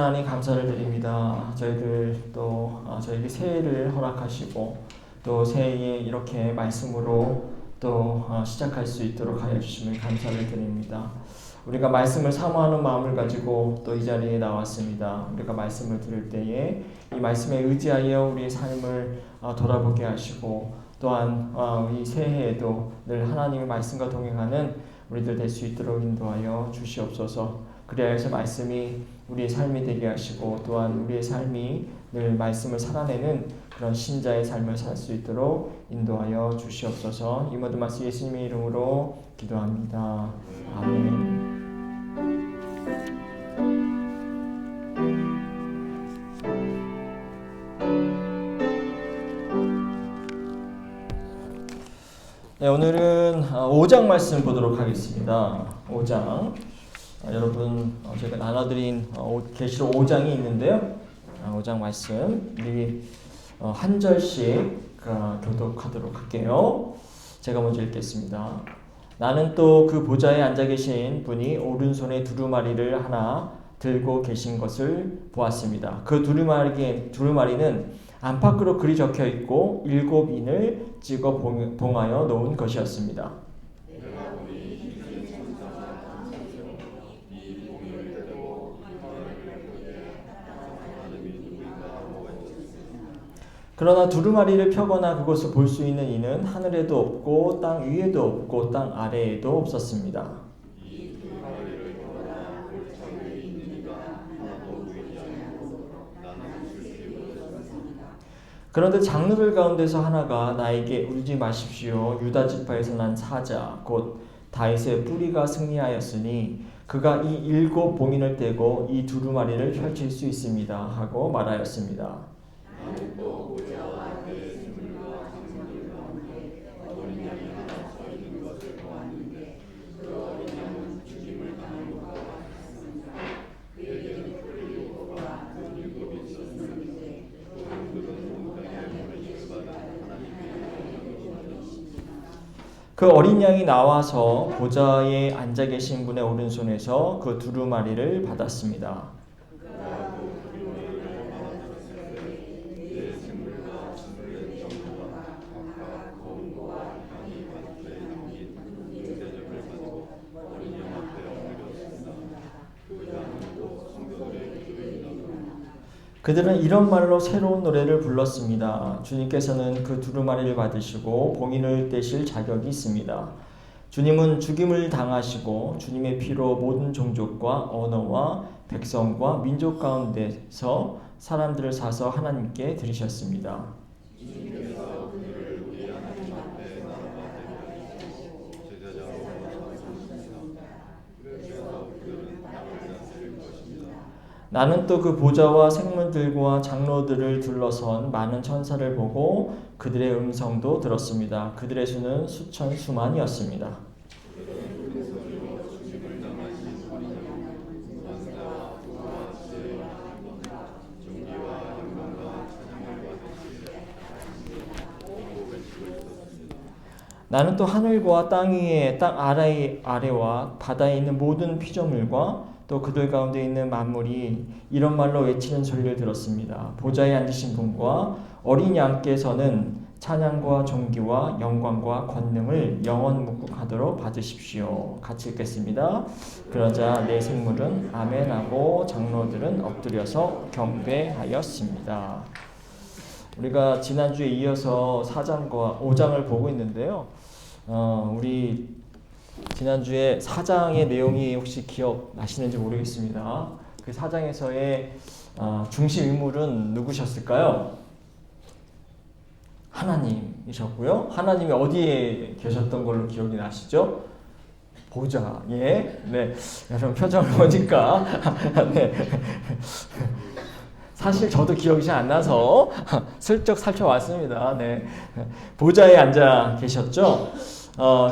하나님 감사를 드립니다. 저희들 또 저에게 새해를 허락하시고 또 새해에 이렇게 말씀으로 또 시작할 수 있도록 하여 주심을 감사를 드립니다. 우리가 말씀을 사모하는 마음을 가지고 또 이 자리에 나왔습니다. 우리가 말씀을 들을 때에 이 말씀에 의지하여 우리의 삶을 돌아보게 하시고 또한 이 새해에도 늘 하나님의 말씀과 동행하는 우리들 될 수 있도록 인도하여 주시옵소서. 그래야 해서 말씀이 우리의 삶이 되게 하시고 또한 우리의 삶이 늘 말씀을 살아내는 그런 신자의 삶을 살 수 있도록 인도하여 주시옵소서. 이 모든 말씀 예수님의 이름으로 기도합니다. 아멘. 네, 오늘은 5장 말씀 보도록 하겠습니다. 5장. 여러분 제가 나눠드린 계시록 5장이 있는데요. 5장 말씀 우리 한 절씩 교독하도록 할게요. 제가 먼저 읽겠습니다. 나는 또 그 보좌에 앉아 계신 분이 오른손에 두루마리를 하나 들고 계신 것을 보았습니다. 그 두루마리는 안팎으로 글이 적혀 있고 7인을 찍어 봉하여 놓은 것이었습니다. 그러나 두루마리를 펴거나 그것을 볼 수 있는 이는 하늘에도 없고 땅 위에도 없고 땅 아래에도 없었습니다. 그런데 장로들 가운데서 하나가 나에게 울지 마십시오. 유다 지파에서 난 사자 곧 다윗의 뿌리가 승리하였으니 그가 이 7 봉인을 떼고 이 두루마리를 펼칠 수 있습니다 하고 말하였습니다. 그 어린 양이 나와서 보좌에 앉아 계신 분의 오른손에서 그 두루마리를 받았습니다. 그들은 이런 말로 새로운 노래를 불렀습니다. 주님께서는 그 두루마리를 받으시고 봉인을 떼실 자격이 있습니다. 주님은 죽임을 당하시고 주님의 피로 모든 종족과 언어와 백성과 민족 가운데서 사람들을 사서 하나님께 드리셨습니다. 나는 또 그 보좌와 생물들과 장로들을 둘러선 많은 천사를 보고 그들의 음성도 들었습니다. 그들의 수는 수천 수만이었습니다. 나는 또 하늘과 땅 위에 땅 아래와 바다에 있는 모든 피조물과 또 그들 가운데 있는 만물이 이런 말로 외치는 소리를 들었습니다. 보좌에 앉으신 분과 어린 양께서는 찬양과 존귀와 영광과 권능을 영원 묵묵하도록 받으십시오. 같이 읽겠습니다. 그러자 내 생물은 아멘하고 장로들은 엎드려서 경배하였습니다. 우리가 지난주에 이어서 4장과 5장을 보고 있는데요. 우리 지난주에 4장의 내용이 혹시 기억나시는지 모르겠습니다. 그 4장에서의 중심 인물은 누구셨을까요? 하나님이셨고요. 하나님이 어디에 계셨던 걸로 기억이 나시죠? 보좌에. 네. 여러분 표정을 보니까 네. 사실 저도 기억이 잘 안 나서 슬쩍 살펴왔습니다. 네. 보좌에 앉아 계셨죠?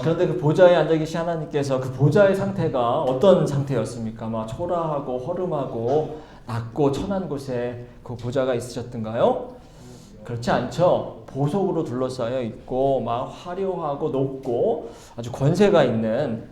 그런데 그 보좌에 앉아 계신 하나님께서 그 보좌의 상태가 어떤 상태였습니까? 막 초라하고 허름하고 낮고 천한 곳에 그 보좌가 있으셨던가요? 그렇지 않죠. 보석으로 둘러싸여 있고 막 화려하고 높고 아주 권세가 있는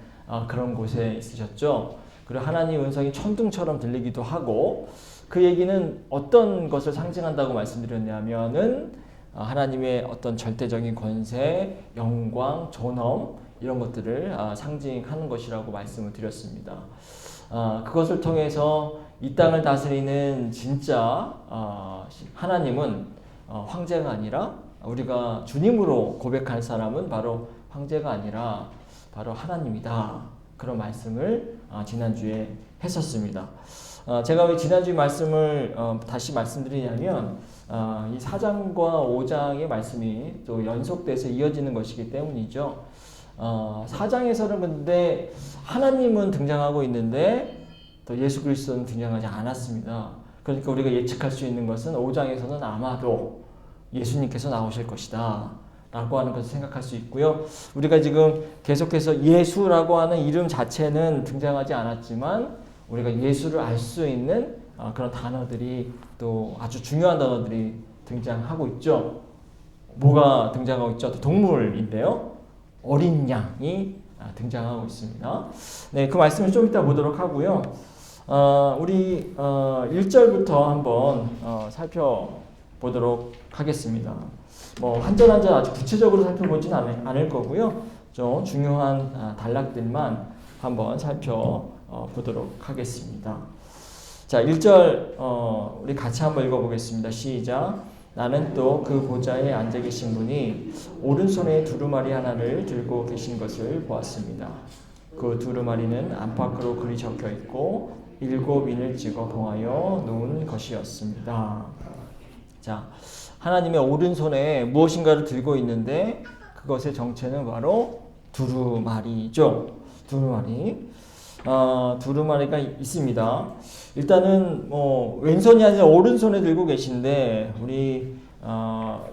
그런 곳에 있으셨죠. 그리고 하나님의 음성이 천둥처럼 들리기도 하고 그 얘기는 어떤 것을 상징한다고 말씀드렸냐면은 하나님의 어떤 절대적인 권세, 영광, 존엄 이런 것들을 상징하는 것이라고 말씀을 드렸습니다. 그것을 통해서 이 땅을 다스리는 진짜 하나님은 황제가 아니라 우리가 주님으로 고백할 사람은 바로 황제가 아니라 바로 하나님이다. 그런 말씀을 지난주에 했었습니다. 제가 왜 지난주 말씀을 다시 말씀드리냐면 이 4장과 5장의 말씀이 또 연속돼서 이어지는 것이기 때문이죠. 4장에서는 근데 하나님은 등장하고 있는데 또 예수 그리스도는 등장하지 않았습니다. 그러니까 우리가 예측할 수 있는 것은 5장에서는 아마도 예수님께서 나오실 것이다 라고 하는 것을 생각할 수 있고요. 우리가 지금 계속해서 예수라고 하는 이름 자체는 등장하지 않았지만 우리가 예수를 알 수 있는 그런 단어들이 또 아주 중요한 단어들이 등장하고 있죠. 뭐가 등장하고 있죠? 동물인데요. 어린 양이 등장하고 있습니다. 네, 그 말씀을 좀 이따 보도록 하고요. 우리 1절부터 한번 살펴보도록 하겠습니다. 뭐 한 절 한 절 아주 구체적으로 살펴보지는 않을 거고요. 좀 중요한 단락들만 한번 살펴보도록 하겠습니다. 자, 1절 우리 같이 한번 읽어보겠습니다. 시작. 나는 또 그 보좌에 앉아 계신 분이 오른손에 두루마리 하나를 들고 계신 것을 보았습니다. 그 두루마리는 안팎으로 글이 적혀 있고 7인을 찍어 봉하여 놓은 것이었습니다. 자, 하나님의 오른손에 무엇인가를 들고 있는데 그것의 정체는 바로 두루마리죠. 두루마리. 두루마리가 있습니다. 일단은 뭐 왼손이 아니라 오른손에 들고 계신데 우리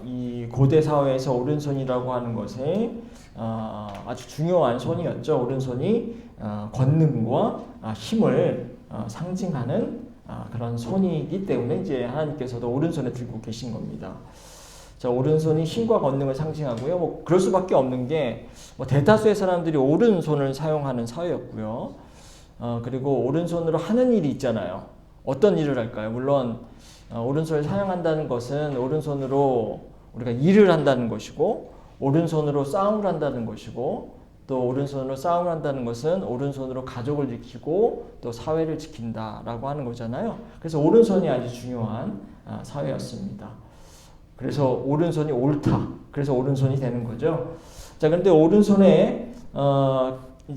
이 고대 사회에서 오른손이라고 하는 것에 아주 중요한 손이었죠. 오른손이 권능과 힘을 상징하는 그런 손이기 때문에 이제 하나님께서도 오른손에 들고 계신 겁니다. 자, 오른손이 힘과 권능을 상징하고요. 뭐 그럴 수밖에 없는 게 뭐 대다수의 사람들이 오른손을 사용하는 사회였고요. 그리고 오른손으로 하는 일이 있잖아요. 어떤 일을 할까요? 물론 오른손을 사용한다는 것은 오른손으로 우리가 일을 한다는 것이고 오른손으로 싸움을 한다는 것이고 또 오른손으로 싸움을 한다는 것은 오른손으로 가족을 지키고 또 사회를 지킨다라고 하는 거잖아요. 그래서 오른손이 아주 중요한 사회였습니다. 그래서 오른손이 옳다. 그래서 오른손이 되는 거죠. 자, 그런데 오른손에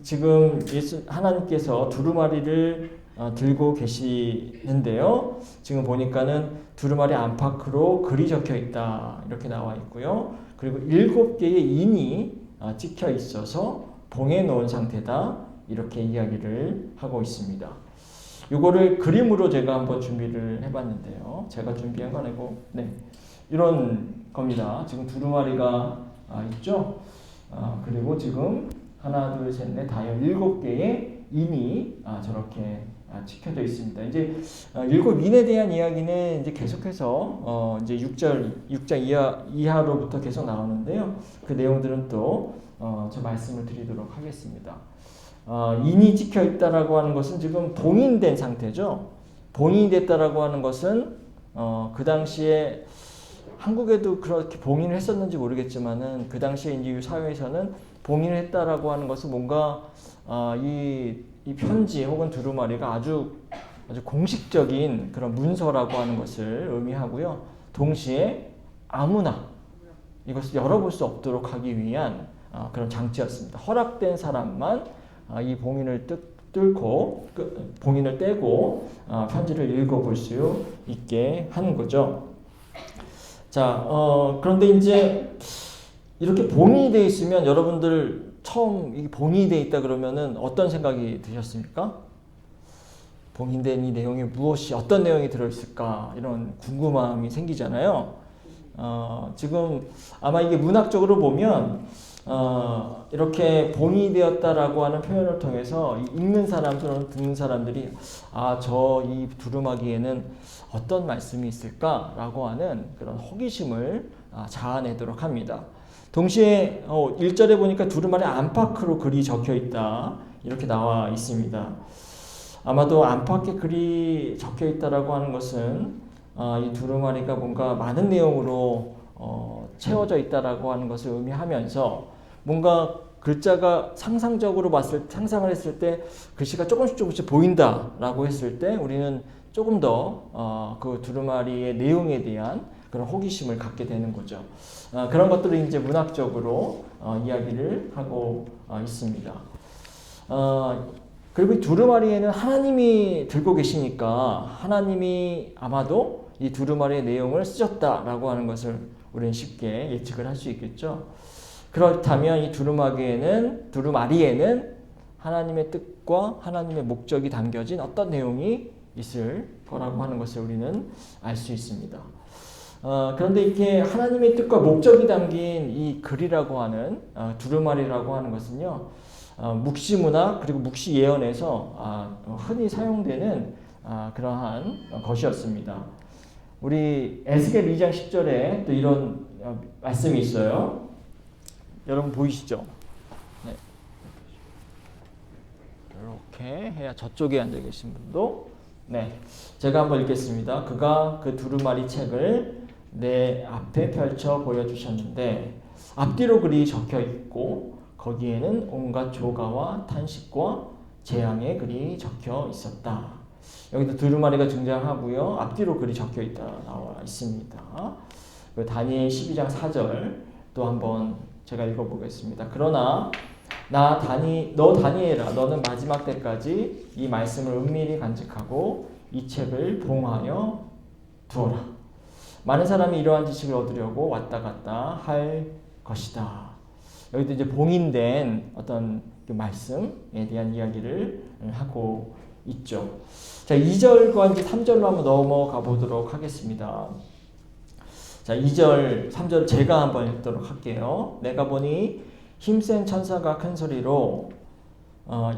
지금 하나님께서 두루마리를 들고 계시는데요. 지금 보니까는 두루마리 안팎으로 글이 적혀 있다. 이렇게 나와 있고요. 그리고 7개의 인이 찍혀 있어서 봉해 놓은 상태다. 이렇게 이야기를 하고 있습니다. 이거를 그림으로 제가 한번 준비를 해봤는데요. 제가 준비한 건 아니고, 네. 이런 겁니다. 지금 두루마리가 있죠. 그리고 지금 하나, 둘, 셋, 넷, 다섯, 7개의 인이 저렇게 찍혀져 있습니다. 이제 7인에 대한 이야기는 이제 계속해서 이제 6장 이하로부터 계속 나오는데요. 그 내용들은 또 저 말씀을 드리도록 하겠습니다. 인이 찍혀 있다라고 하는 것은 지금 봉인된 상태죠. 봉인됐다라고 하는 것은 그 당시에 한국에도 그렇게 봉인을 했었는지 모르겠지만은 그 당시에 인류 사회에서는 봉인을 했다라고 하는 것은 뭔가 이 편지 혹은 두루마리가 아주 공식적인 그런 문서라고 하는 것을 의미하고요. 동시에 아무나 이것을 열어볼 수 없도록 하기 위한 그런 장치였습니다. 허락된 사람만 이 봉인을 뚫고 봉인을 떼고 편지를 읽어볼 수 있게 하는 거죠. 자, 그런데 이제 이렇게 봉인이 되어 있으면 여러분들 처음 이 봉인이 되어 있다 그러면은 어떤 생각이 드셨습니까? 봉인된 이 내용이 무엇이 어떤 내용이 들어있을까 이런 궁금함이 생기잖아요. 지금 아마 이게 문학적으로 보면 이렇게 봉인이 되었다라고 하는 표현을 통해서 읽는 사람들은 듣는 사람들이 저 이 두루마기에는 어떤 말씀이 있을까라고 하는 그런 호기심을 자아내도록 합니다. 동시에 1절에 보니까 두루마리 안팎으로 글이 적혀 있다 이렇게 나와 있습니다. 아마도 안팎에 글이 적혀 있다라고 하는 것은 이 두루마리가 뭔가 많은 내용으로 채워져 있다라고 하는 것을 의미하면서 뭔가 글자가 상상을 했을 때 글씨가 조금씩 보인다라고 했을 때 우리는 조금 더 그 두루마리의 내용에 대한 그런 호기심을 갖게 되는 거죠. 그런 것들을 이제 문학적으로 이야기를 하고 있습니다. 그리고 이 두루마리에는 하나님이 들고 계시니까 하나님이 아마도 이 두루마리의 내용을 쓰셨다라고 하는 것을 우리는 쉽게 예측을 할 수 있겠죠. 그렇다면 이 두루마리에는 하나님의 뜻과 하나님의 목적이 담겨진 어떤 내용이 있을 거라고 하는 것을 우리는 알 수 있습니다. 그런데 이렇게 하나님의 뜻과 목적이 담긴 이 글이라고 하는 두루마리라고 하는 것은요, 묵시문학 그리고 묵시예언에서 흔히 사용되는 그러한 것이었습니다. 우리 에스겔 2장 10절에 또 이런 말씀이 있어요. 여러분 보이시죠? 네. 이렇게 해야 저쪽에 앉아 계신 분도 네, 제가 한번 읽겠습니다. 그가 그 두루마리 책을 내 앞에 펼쳐 보여주셨는데 앞뒤로 글이 적혀 있고 거기에는 온갖 조가와 탄식과 재앙의 글이 적혀 있었다. 여기도 두루마리가 등장하고요. 앞뒤로 글이 적혀 있다 나와 있습니다. 다니엘 12장 4절 또 한번 제가 읽어보겠습니다. 그러나 너 다니엘아, 너는 마지막 때까지 이 말씀을 은밀히 간직하고 이 책을 봉하여 두어라. 많은 사람이 이러한 지식을 얻으려고 왔다 갔다 할 것이다. 여기도 이제 봉인된 어떤 그 말씀에 대한 이야기를 하고 있죠. 자, 2절과 이제 3절로 한번 넘어가 보도록 하겠습니다. 자, 2절, 3절 제가 한번 읽도록 할게요. 내가 보니 힘센 천사가 큰 소리로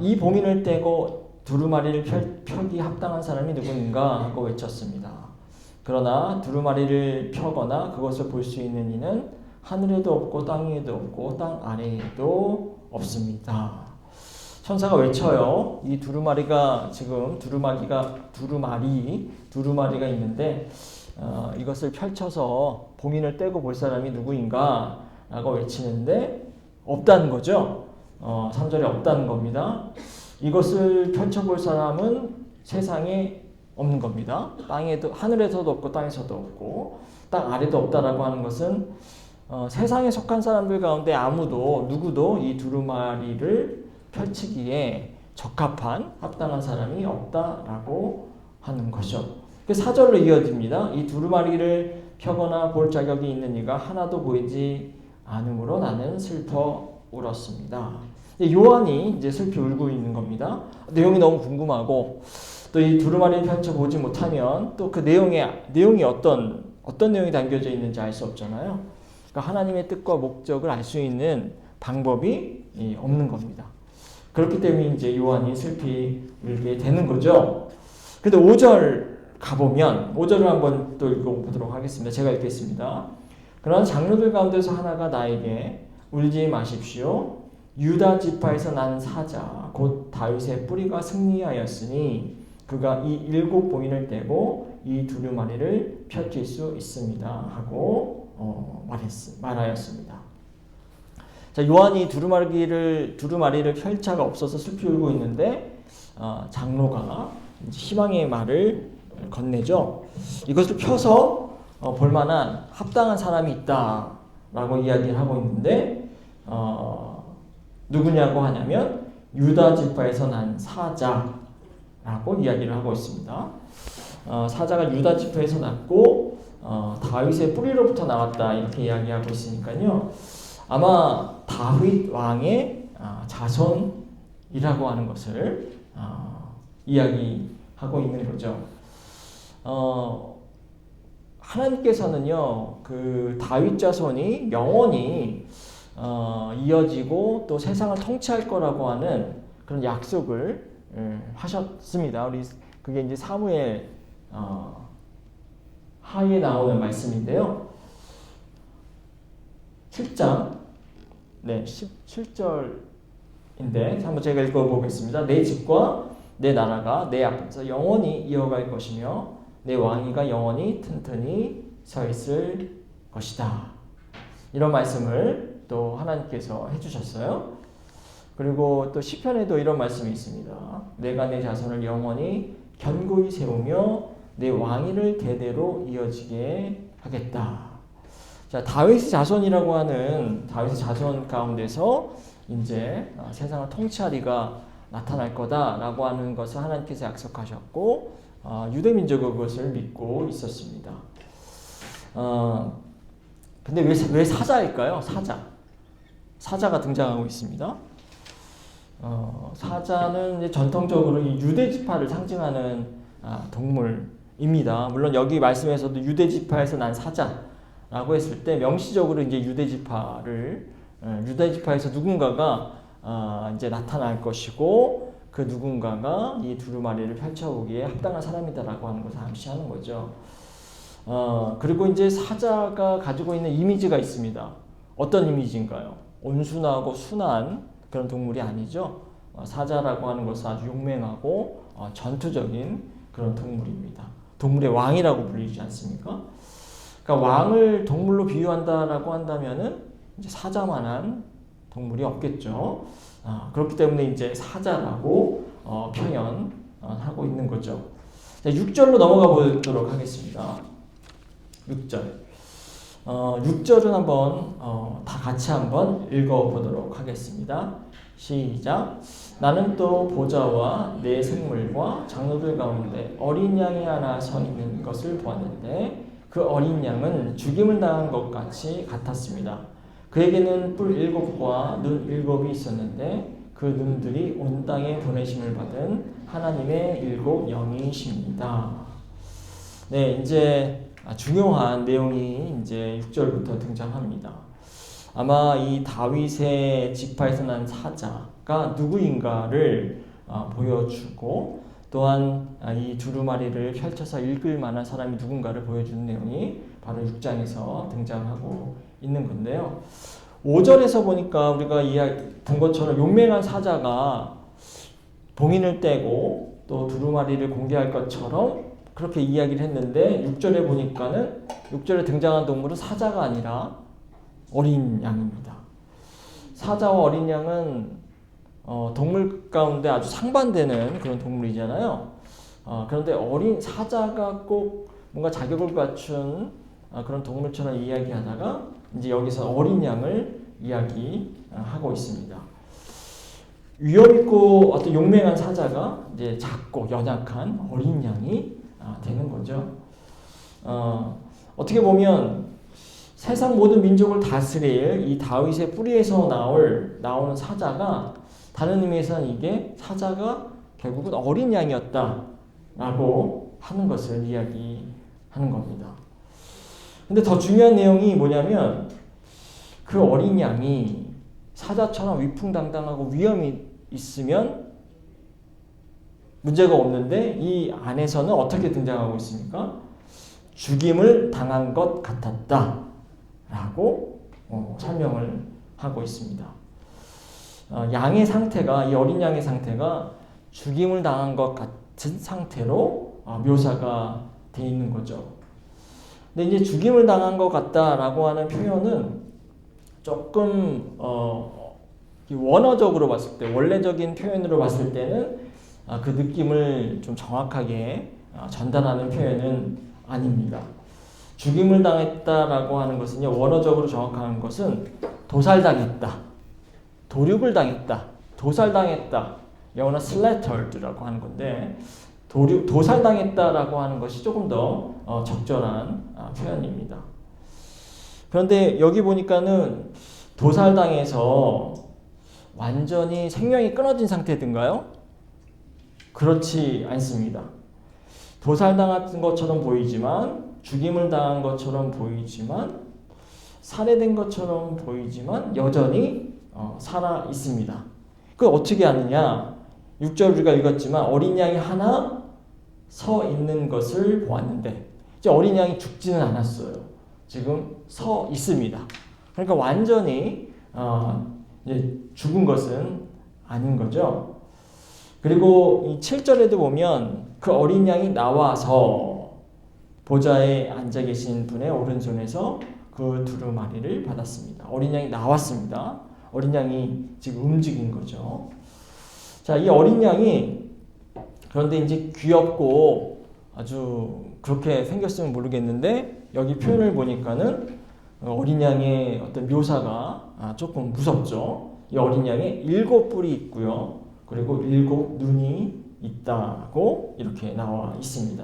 이 봉인을 떼고 두루마리를 펴기 합당한 사람이 누구인가 하고 외쳤습니다. 그러나 두루마리를 펴거나 그것을 볼 수 있는 이는 하늘에도 없고 땅 위에도 없고 땅 아래에도 없습니다. 천사가 외쳐요. 이 두루마리가 지금 두루마리가 있는데 이것을 펼쳐서 봉인을 떼고 볼 사람이 누구인가 라고 외치는데 없다는 거죠. 3절에 없다는 겁니다. 이것을 펼쳐볼 사람은 세상에 없는 겁니다. 하늘에서도 없고 땅에서도 없고 땅 아래도 없다라고 하는 것은 세상에 속한 사람들 가운데 누구도 이 두루마리를 펼치기에 적합한 합당한 사람이 없다라고 하는 것이죠. 4절로 이어집니다. 이 두루마리를 펴거나 볼 자격이 있는 이가 하나도 보이지 않으므로 나는 슬퍼 울었습니다. 요한이 이제 슬피 울고 있는 겁니다. 내용이 너무 궁금하고 또 이 두루마리를 펼쳐 보지 못하면 또 그 내용이 어떤 내용이 담겨져 있는지 알 수 없잖아요. 그러니까 하나님의 뜻과 목적을 알 수 있는 방법이 없는 겁니다. 그렇기 때문에 이제 요한이 슬피 울게 되는 거죠. 근데 5절 가보면 5절을 한번 또 읽어보도록 하겠습니다. 제가 읽겠습니다. 그러나 장로들 가운데서 하나가 나에게 울지 마십시오. 유다 지파에서 난 사자 곧 다윗의 뿌리가 승리하였으니 그가 이 7 봉인을 떼고 이 두루마리를 펼칠 수 있습니다 하고 말하였습니다. 자, 요한이 두루마리를 펼 자가 없어서 슬피 울고 있는데 장로가 희망의 말을 건네죠. 이것을 펴서 볼만한 합당한 사람이 있다라고 이야기를 하고 있는데 누구냐고 하냐면 유다 지파에서 난 사자라고 이야기를 하고 있습니다. 사자가 유다 지파에서 났고 다윗의 뿌리로부터 나왔다 이렇게 이야기하고 있으니까요. 아마 다윗 왕의 자손이라고 하는 것을 이야기하고 있는 거죠. 하나님께서는요, 그 다윗 자손이 영원히 이어지고 또 세상을 통치할 거라고 하는 그런 약속을 하셨습니다. 그게 이제 사무엘 하에 나오는 말씀인데요. 7장 17절인데 한번 제가 읽어보겠습니다. 내 집과 내 나라가 내 앞에서 영원히 이어갈 것이며 내 왕위가 영원히 튼튼히 서 있을 것이다. 이런 말씀을 또 하나님께서 해주셨어요. 그리고 또 시편에도 이런 말씀이 있습니다. 내가 내 자손을 영원히 견고히 세우며 내 왕위를 대대로 이어지게 하겠다. 자, 다윗의 자손이라고 하는 다윗의 자손 가운데서 이제 세상을 통치하리가 나타날 거다라고 하는 것을 하나님께서 약속하셨고 유대 민족은 그것을 믿고 있었습니다. 근데 왜 사자일까요? 사자가 등장하고 있습니다. 사자는 이제 전통적으로 이 유대 지파를 상징하는 동물입니다. 물론 여기 말씀에서도 유대 지파에서 난 사자라고 했을 때 명시적으로 이제 유대 지파에서 누군가가 이제 나타날 것이고 그 누군가가 이 두루마리를 펼쳐보기에 합당한 사람이다라고 하는 것을 암시하는 거죠. 그리고 이제 사자가 가지고 있는 이미지가 있습니다. 어떤 이미지인가요? 온순하고 순한 그런 동물이 아니죠. 사자라고 하는 것은 아주 용맹하고 전투적인 그런 동물입니다. 동물의 왕이라고 불리지 않습니까? 그러니까 왕을 동물로 비유한다라고 한다면은 이제 사자만한 동물이 없겠죠. 그렇기 때문에 이제 사자라고 표현하고 있는 거죠. 6절로 넘어가 보도록 하겠습니다. 6절. 6절은 한번 다 같이 한번 읽어보도록 하겠습니다. 시작. 나는 또 보좌와 내 생물과 장로들 가운데 어린 양이 하나 서 있는 것을 보았는데 그 어린 양은 죽임을 당한 것 같이 같았습니다. 그에게는 뿔 7과 눈 7이 있었는데 그 눈들이 온 땅에 보내심을 받은 하나님의 7 영이십니다. 네, 이제 중요한 내용이 이제 6절부터 등장합니다. 아마 이 다윗의 지파에서 난 사자가 누구인가를 보여주고 또한 이 두루마리를 펼쳐서 읽을 만한 사람이 누군가를 보여주는 내용이 바로 6장에서 등장하고 있는 건데요. 5절에서 보니까 우리가 본 것처럼 용맹한 사자가 봉인을 떼고 또 두루마리를 공개할 것처럼 그렇게 이야기를 했는데 6절에 보니까는 6절에 등장한 동물은 사자가 아니라 어린 양입니다. 사자와 어린 양은 동물 가운데 아주 상반되는 그런 동물이잖아요. 그런데 어린 사자가 꼭 뭔가 자격을 갖춘 그런 동물처럼 이야기하다가 이제 여기서 어린 양을 이야기하고 있습니다. 위험 있고 어떤 용맹한 사자가 이제 작고 연약한 어린 양이 되는 거죠. 어떻게 보면 세상 모든 민족을 다스릴 이 다윗의 뿌리에서 나오는 사자가 다른 의미에서는 이게 사자가 결국은 어린 양이었다라고 하는 것을 이야기하는 겁니다. 근데 더 중요한 내용이 뭐냐면 그 어린 양이 사자처럼 위풍당당하고 위험이 있으면 문제가 없는데 이 안에서는 어떻게 등장하고 있습니까? 죽임을 당한 것 같았다 라고 설명을 하고 있습니다. 양의 상태가 이 어린 양의 상태가 죽임을 당한 것 같은 상태로 묘사가 되어 있는 거죠. 근데 이제 죽임을 당한 것 같다라고 하는 표현은 조금 원어적으로 봤을 때 원래적인 표현으로 봤을 때는 그 느낌을 좀 정확하게 전달하는 표현은 아닙니다. 죽임을 당했다라고 하는 것은요, 원어적으로 정확한 것은 도살당했다, 도륙을 당했다, 도살당했다, 영어로 slaughtered라고 하는 건데 도살당했다라고 하는 것이 조금 더 적절한 표현입니다. 그런데 여기 보니까는 도살당해서 완전히 생명이 끊어진 상태든가요? 그렇지 않습니다. 도살당한 것처럼 보이지만 죽임을 당한 것처럼 보이지만 살해된 것처럼 보이지만 여전히 살아 있습니다. 그걸 어떻게 아느냐? 6절 우리가 읽었지만 어린 양이 하나 서 있는 것을 보았는데 이제 어린 양이 죽지는 않았어요. 지금 서 있습니다. 그러니까 완전히 이제 죽은 것은 아닌 거죠. 그리고 이 7절에도 보면 그 어린 양이 나와서 보좌에 앉아 계신 분의 오른손에서 그 두루마리를 받았습니다. 어린 양이 나왔습니다. 어린 양이 지금 움직인 거죠. 자, 이 어린 양이 그런데 이제 귀엽고 아주 그렇게 생겼으면 모르겠는데 여기 표현을 보니까는 어린 양의 어떤 묘사가 조금 무섭죠. 이 어린 양에 7뿔이 있고요. 그리고 7 눈이 있다고 이렇게 나와 있습니다.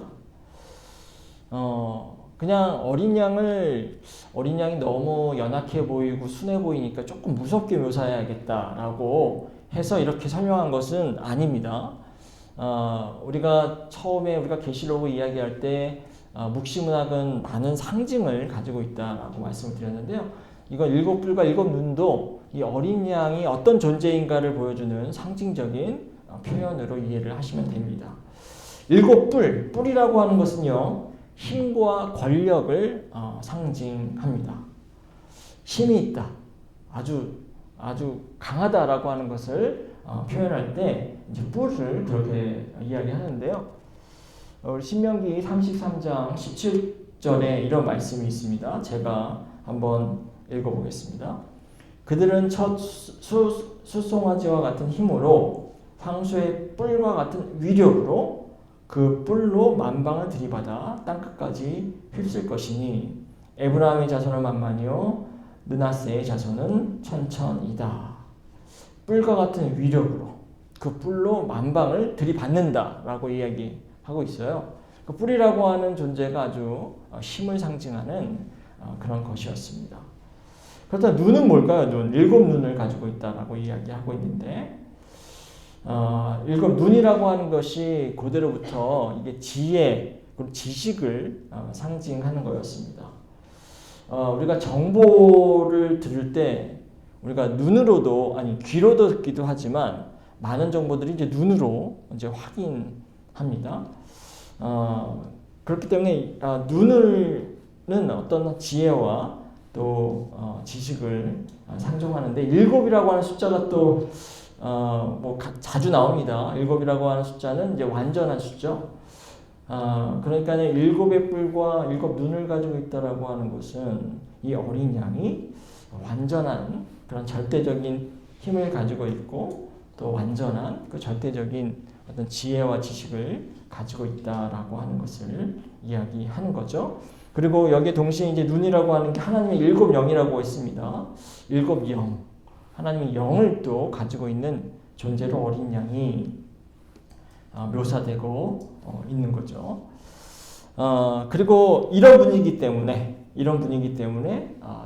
그냥 어린 양이 너무 연약해 보이고 순해 보이니까 조금 무섭게 묘사해야겠다라고 해서 이렇게 설명한 것은 아닙니다. 우리가 처음에 우리가 계시록을 이야기할 때 묵시문학은 많은 상징을 가지고 있다라고 말씀을 드렸는데요. 이건 7뿔과 7 눈도 이 어린 양이 어떤 존재인가를 보여주는 상징적인 표현으로 이해를 하시면 됩니다. 7뿔, 뿔이라고 하는 것은요, 힘과 권력을 상징합니다. 힘이 있다, 아주 강하다라고 하는 것을 표현할 때 이제 뿔을 그렇게 이야기하는데요. 우리 신명기 33장 17절에 이런 말씀이 있습니다. 제가 한번 읽어보겠습니다. 그들은 첫 수송아지와 같은 힘으로 황소의 뿔과 같은 위력으로 그 뿔로 만방을 들이받아 땅끝까지 휩쓸 것이니 에브라임의 자손은 만만이요 므낫세의 자손은 천천이다. 뿔과 같은 위력으로 그 뿔로 만방을 들이받는다라고 이야기하고 있어요. 그 뿔이라고 하는 존재가 아주 힘을 상징하는 그런 것이었습니다. 그렇다면 눈은 뭘까요? 7 눈을 가지고 있다라고 이야기하고 있는데 7 눈이라고 하는 것이 고대로부터 이게 지혜 그리고 지식을 상징하는 거였습니다. 우리가 정보를 들을 때 우리가 눈으로도 귀로도 듣기도 하지만 많은 정보들이 이제 눈으로 이제 확인합니다. 그렇기 때문에 눈은 어떤 지혜와 또 지식을 상징하는데 7이라고 하는 숫자가 또 자주 나옵니다. 7이라고 하는 숫자는 이제 완전한 숫자죠. 그러니까 7의 뿔과 7 눈을 가지고 있다라고 하는 것은 이 어린 양이 완전한 그런 절대적인 힘을 가지고 있고 또 완전한 그 절대적인 어떤 지혜와 지식을 가지고 있다라고 하는 것을 이야기하는 거죠. 그리고 여기에 동시에 이제 눈이라고 하는 게 하나님의 7 영이라고 있습니다. 7 영. 하나님의 영을 또 가지고 있는 존재로 어린 양이 묘사되고 있는 거죠. 그리고 이런 분위기 때문에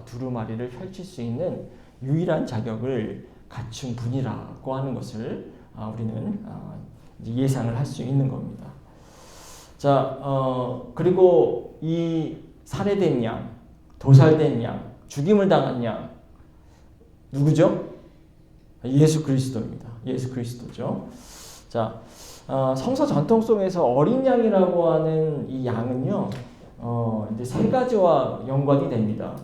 두루마리를 펼칠 수 있는 유일한 자격을 갖춘 분이라고 하는 것을 우리는 이제 예상을 할 수 있는 겁니다. 자, 그리고 이 살해된 양, 도살된 양, 죽임을 당한 양 누구죠? 예수 그리스도입니다. 예수 그리스도죠. 자, 성서 전통 속에서 어린 양이라고 하는 이 양은요, 이제 3가지와 연관이 됩니다.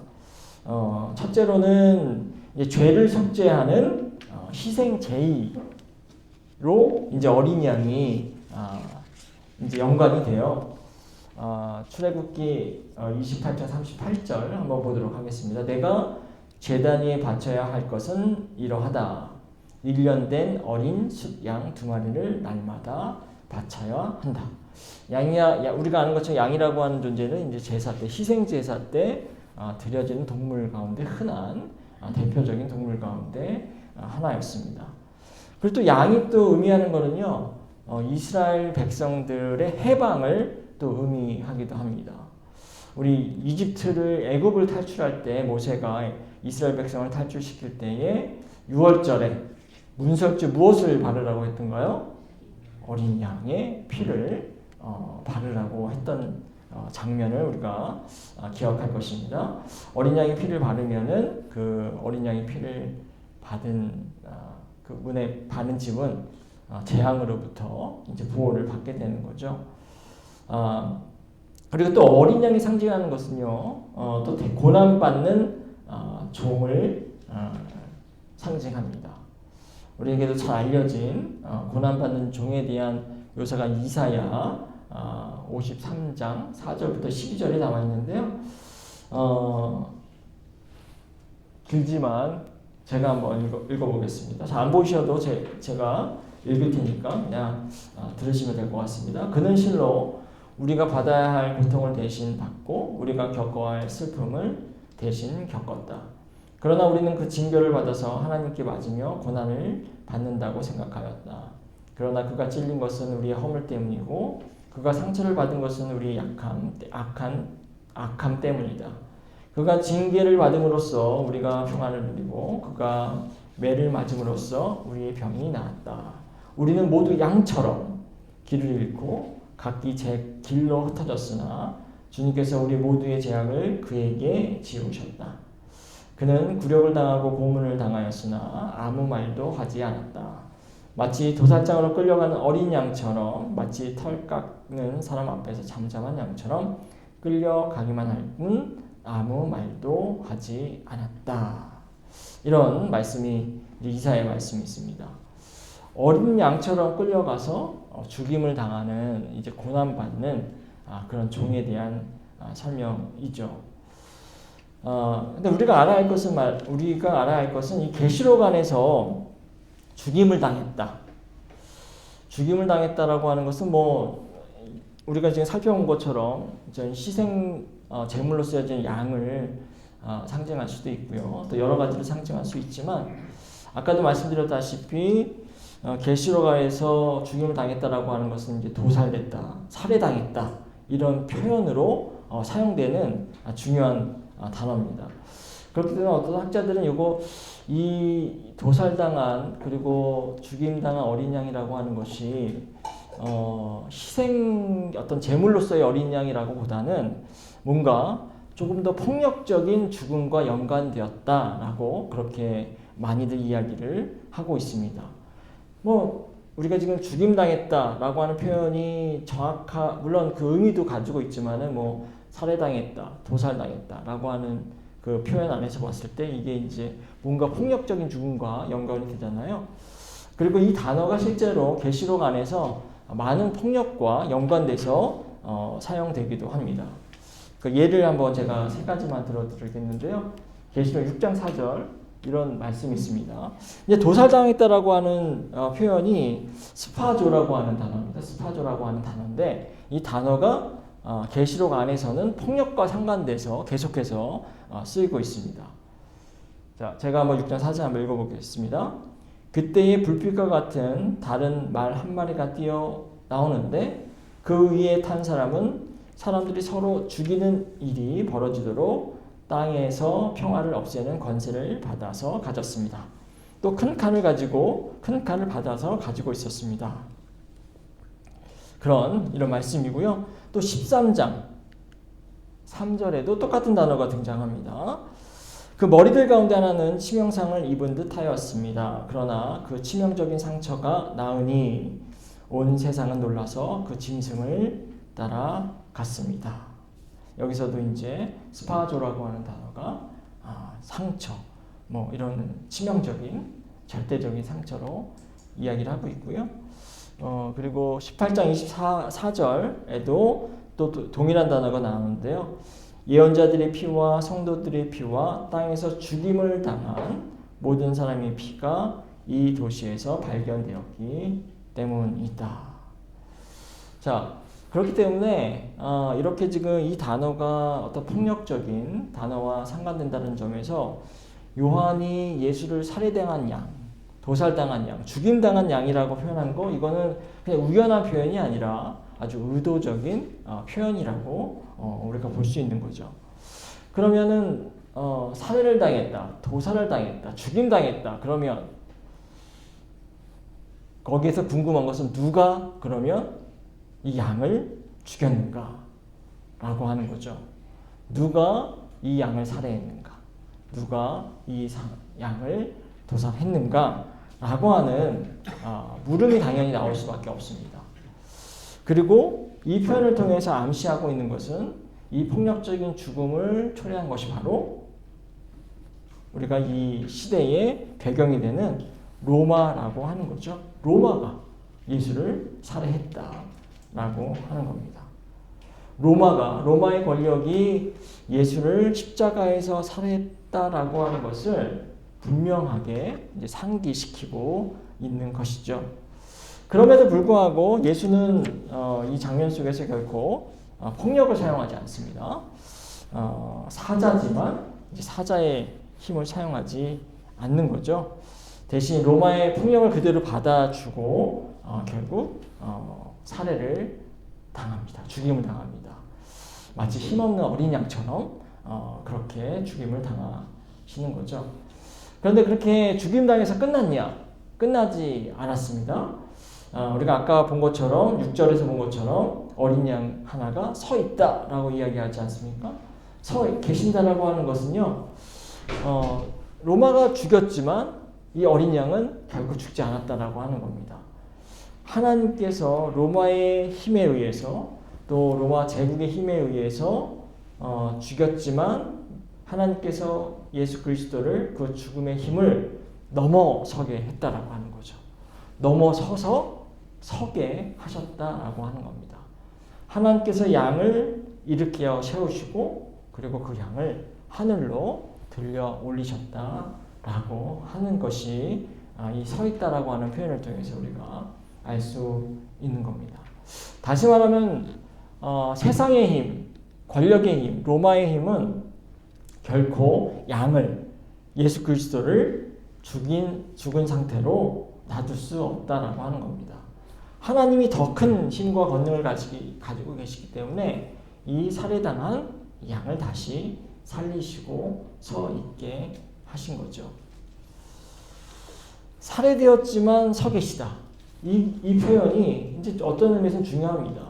첫째로는 이제 죄를 속죄하는 희생 제의로 이제 어린 양이 이제 연관이 돼요. 출애굽기 28장 38절 한번 보도록 하겠습니다. 내가 제단 위에 바쳐야 할 것은 이러하다. 1년 된 어린 숫양 2마리를 날마다 바쳐야 한다. 우리가 아는 것처럼 양이라고 하는 존재는 이제 제사 때, 희생 제사 때 드려지는 동물 가운데 흔한 대표적인 동물 가운데 하나였습니다. 그리고 또 양이 또 의미하는 것은요, 이스라엘 백성들의 해방을 또 의미하기도 합니다. 우리 애굽을 탈출할 때 모세가 이스라엘 백성을 탈출시킬 때에 6월절에 문설주 무엇을 바르라고 했던가요? 어린 양의 피를 바르라고 했던 장면을 우리가 기억할 것입니다. 어린 양의 피를 바르면은 그 어린 양의 피를 받은 그 문에 받은 집은 재앙으로부터 이제 보호를 받게 되는 거죠. 그리고 또 어린 양이 상징하는 것은요, 또 고난받는 종을 상징합니다. 우리에게도 잘 알려진 고난받는 종에 대한 묘사가 이사야 53장 4절부터 12절에 나와 있는데요. 길지만 제가 한번 읽어보겠습니다. 안 보이셔도 제가 읽을 테니까 그냥 들으시면 될 것 같습니다. 그는 실로 우리가 받아야 할 고통을 대신 받고 우리가 겪어야 할 슬픔을 대신 겪었다. 그러나 우리는 그 징계를 받아서 하나님께 맞으며 고난을 받는다고 생각하였다. 그러나 그가 찔린 것은 우리의 허물 때문이고 그가 상처를 받은 것은 우리의 악함 때문이다. 그가 징계를 받음으로써 우리가 평안을 누리고 그가 매를 맞음으로써 우리의 병이 나았다. 우리는 모두 양처럼 길을 잃고 각기 제 길로 흩어졌으나 주님께서 우리 모두의 죄악을 그에게 지우셨다. 그는 굴욕을 당하고 고문을 당하였으나 아무 말도 하지 않았다. 마치 도살장으로 끌려가는 어린 양처럼, 마치 털 깎는 사람 앞에서 잠잠한 양처럼 끌려가기만 할 뿐 아무 말도 하지 않았다. 이런 말씀이 이사야의 말씀이 있습니다. 어린 양처럼 끌려가서 죽임을 당하는 이제 고난받는 그런 종에 대한 설명이죠. 근데 우리가 알아야 할 것은 이 계시록 안에서 죽임을 당했다. 죽임을 당했다라고 하는 것은 우리가 지금 살펴본 것처럼 희생 제물로 쓰여진 양을 상징할 수도 있고요. 또 여러 가지를 상징할 수 있지만 아까도 말씀드렸다시피 계시록 안에서 죽임을 당했다라고 하는 것은 이제 도살됐다, 살해당했다 이런 표현으로 사용되는 중요한 단어입니다. 그렇기 때문에 어떤 학자들은 이 도살당한 그리고 죽임당한 어린 양이라고 하는 것이 희생 어떤 제물로서의 어린 양이라고 보다는 뭔가 조금 더 폭력적인 죽음과 연관되었다라고 그렇게 많이들 이야기를 하고 있습니다. 우리가 지금 죽임당했다라고 하는 표현이 물론 그 의미도 가지고 있지만은 살해당했다, 도살당했다라고 하는 그 표현 안에서 봤을 때 이게 이제 뭔가 폭력적인 죽음과 연관이 되잖아요. 그리고 이 단어가 실제로 계시록 안에서 많은 폭력과 연관돼서 사용되기도 합니다. 그 예를 한번 제가 3가지만 들어드리겠는데요. 계시록 6장 4절 이런 말씀이 있습니다. 이제 도살당했다라고 하는 표현이 스파조라고 하는 단어입니다. 스파조라고 하는 단어인데 이 단어가 계시록 안에서는 폭력과 상관돼서 계속해서 쓰이고 있습니다. 자, 제가 한번 6장 4절 한번 읽어보겠습니다. 그때에 불빛과 같은 다른 말 한 마리가 뛰어 나오는데 그 위에 탄 사람은 사람들이 서로 죽이는 일이 벌어지도록 땅에서 평화를 없애는 권세를 받아서 가졌습니다. 또 큰 칼을 받아서 가지고 있었습니다. 이런 말씀이고요. 또 13장 3절에도 똑같은 단어가 등장합니다. 그 머리들 가운데 하나는 치명상을 입은 듯 하였습니다. 그러나 그 치명적인 상처가 나으니 온 세상은 놀라서 그 짐승을 따라갔습니다. 여기서도 이제 스파조라고 하는 단어가 상처, 이런 치명적인 절대적인 상처로 이야기를 하고 있고요. 그리고 18장 24절에도 또 동일한 단어가 나오는데요. 예언자들의 피와 성도들의 피와 땅에서 죽임을 당한 모든 사람의 피가 이 도시에서 발견되었기 때문이다. 자, 그렇기 때문에 이렇게 지금 이 단어가 어떤 폭력적인 단어와 상관된다는 점에서 요한이 예수를 살해당한 양, 도살당한 양, 죽임당한 양이라고 표현한 거 이거는 그냥 우연한 표현이 아니라 아주 의도적인 표현이라고 우리가 볼 수 있는 거죠. 그러면은 살해를 당했다, 도살을 당했다, 죽임당했다. 그러면 거기에서 궁금한 것은 누가 그러면 이 양을 죽였는가? 라고 하는 거죠. 누가 이 양을 살해했는가? 누가 이 양을 도살했는가? 라고 하는 물음이 당연히 나올 수밖에 없습니다. 그리고 이 표현을 통해서 암시하고 있는 것은 이 폭력적인 죽음을 초래한 것이 바로 우리가 이 시대의 배경이 되는 로마라고 하는 거죠. 로마가 예수를 살해했다라고 하는 겁니다. 로마의 권력이 예수를 십자가에서 살해했다라고 하는 것을 분명하게 이제 상기시키고 있는 것이죠. 그럼에도 불구하고 예수는 이 장면 속에서 결코 폭력을 사용하지 않습니다. 사자지만 이제 사자의 힘을 사용하지 않는 거죠. 대신 로마의 폭력을 그대로 받아주고 결국 살해를 당합니다. 죽임을 당합니다. 마치 힘없는 어린 양처럼 그렇게 죽임을 당하시는 거죠. 그런데 그렇게 죽임당해서 끝났냐? 끝나지 않았습니다. 우리가 아까 본 것처럼 6절에서 본 것처럼 어린 양 하나가 서 있다라고 이야기하지 않습니까? 서 계신다라고 하는 것은요. 로마가 죽였지만 이 어린 양은 결코 죽지 않았다라고 하는 겁니다. 하나님께서 로마의 힘에 의해서 또 로마 제국의 힘에 의해서 죽였지만 하나님께서 예수 그리스도를 그 죽음의 힘을 넘어서게 했다라고 하는 거죠. 넘어서서 서게 하셨다라고 하는 겁니다. 하나님께서 양을 일으켜 세우시고 그리고 그 양을 하늘로 들려 올리셨다라고 하는 것이 이 서 있다라고 하는 표현을 통해서 우리가 알 수 있는 겁니다. 다시 말하면 세상의 힘, 권력의 힘, 로마의 힘은 결코 양을 예수 그리스도를 죽은 상태로 놔둘 수 없다라고 하는 겁니다. 하나님이 더 큰 힘과 권능을 가지고 계시기 때문에 이 살해당한 양을 다시 살리시고 서 있게 하신 거죠. 살해되었지만 서 계시다. 이 표현이 이제 어떤 의미에서는 중요합니다.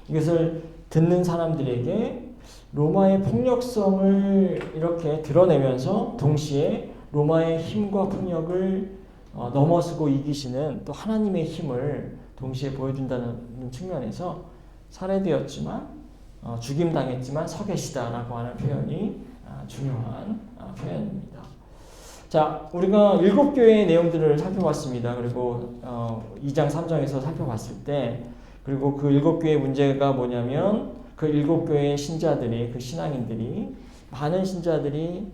이것을 듣는 사람들에게 로마의 폭력성을 이렇게 드러내면서 동시에 로마의 힘과 폭력을 넘어서고 이기시는 또 하나님의 힘을 동시에 보여준다는 측면에서 살해되었지만 죽임당했지만 서 계시다라고 하는 표현이 중요한 표현입니다. 자, 우리가 7교회의 내용들을 살펴봤습니다. 그리고 2장 3장에서 살펴봤을 때 그리고 그 7교회의 문제가 뭐냐면 그 7교회의 신자들이 그 신앙인들이 많은 신자들이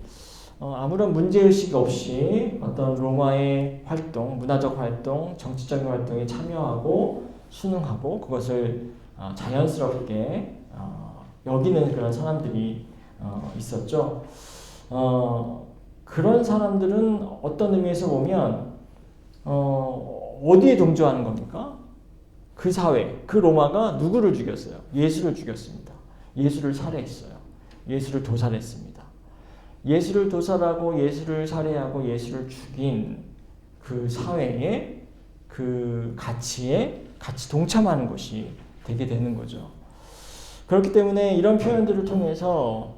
아무런 문제의식 없이 어떤 로마의 활동, 문화적 활동, 정치적인 활동에 참여하고 순응하고 그것을 자연스럽게 여기는 그런 사람들이 있었죠. 그런 사람들은 어떤 의미에서 보면 어디에 동조하는 겁니까? 그 사회, 그 로마가 누구를 죽였어요? 예수를 죽였습니다. 예수를 살해했어요. 예수를 도살했습니다. 예수를 도살하고 예수를 살해하고 예수를 죽인 그 사회의 그 가치에 같이 동참하는 것이 되게 되는 거죠. 그렇기 때문에 이런 표현들을 통해서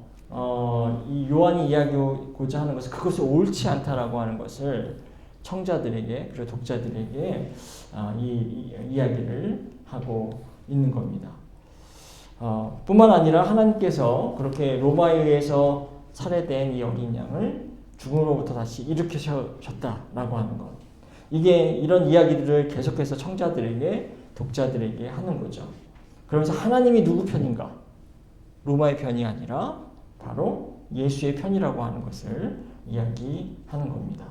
이 요한이 이야기하고자 하는 것은 그것이 옳지 않다라고 하는 것을 청자들에게 그리고 독자들에게 이 이야기를 하고 있는 겁니다. 뿐만 아니라 하나님께서 그렇게 로마에 의해서 살해된 이 어린 양을 죽음으로부터 다시 일으키셨다라고 하는 것. 이게 이런 이야기들을 계속해서 청자들에게 독자들에게 하는 거죠. 그러면서 하나님이 누구 편인가? 로마의 편이 아니라 바로 예수의 편이라고 하는 것을 이야기하는 겁니다.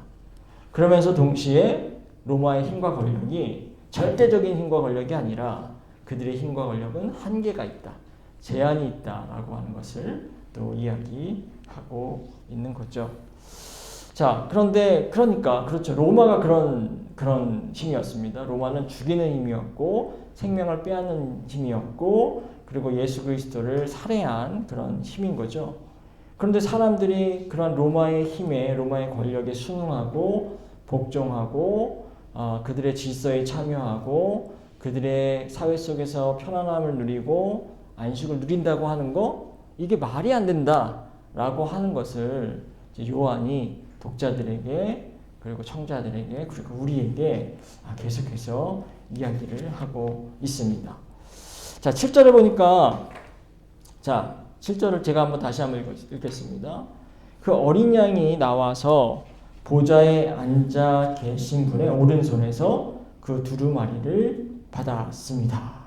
그러면서 동시에 로마의 힘과 권력이 절대적인 힘과 권력이 아니라 그들의 힘과 권력은 한계가 있다. 제한이 있다라고 하는 것을 또 이야기하고 있는 거죠. 자, 그러니까 그렇죠. 로마가 그런 힘이었습니다. 로마는 죽이는 힘이었고 생명을 빼앗는 힘이었고 그리고 예수 그리스도를 살해한 그런 힘인 거죠. 그런데 사람들이 그런 로마의 힘에 로마의 권력에 순응하고 복종하고 그들의 질서에 참여하고 그들의 사회 속에서 편안함을 누리고 안식을 누린다고 하는 거 이게 말이 안 된다라고 하는 것을 요한이 독자들에게 그리고 청자들에게 그리고 우리에게 계속해서 이야기를 하고 있습니다. 자, 7절에 보니까 7절을 제가 다시 한번 읽겠습니다. 그 어린 양이 나와서 보좌에 앉아 계신 분의 오른손에서 그 두루마리를 받았습니다.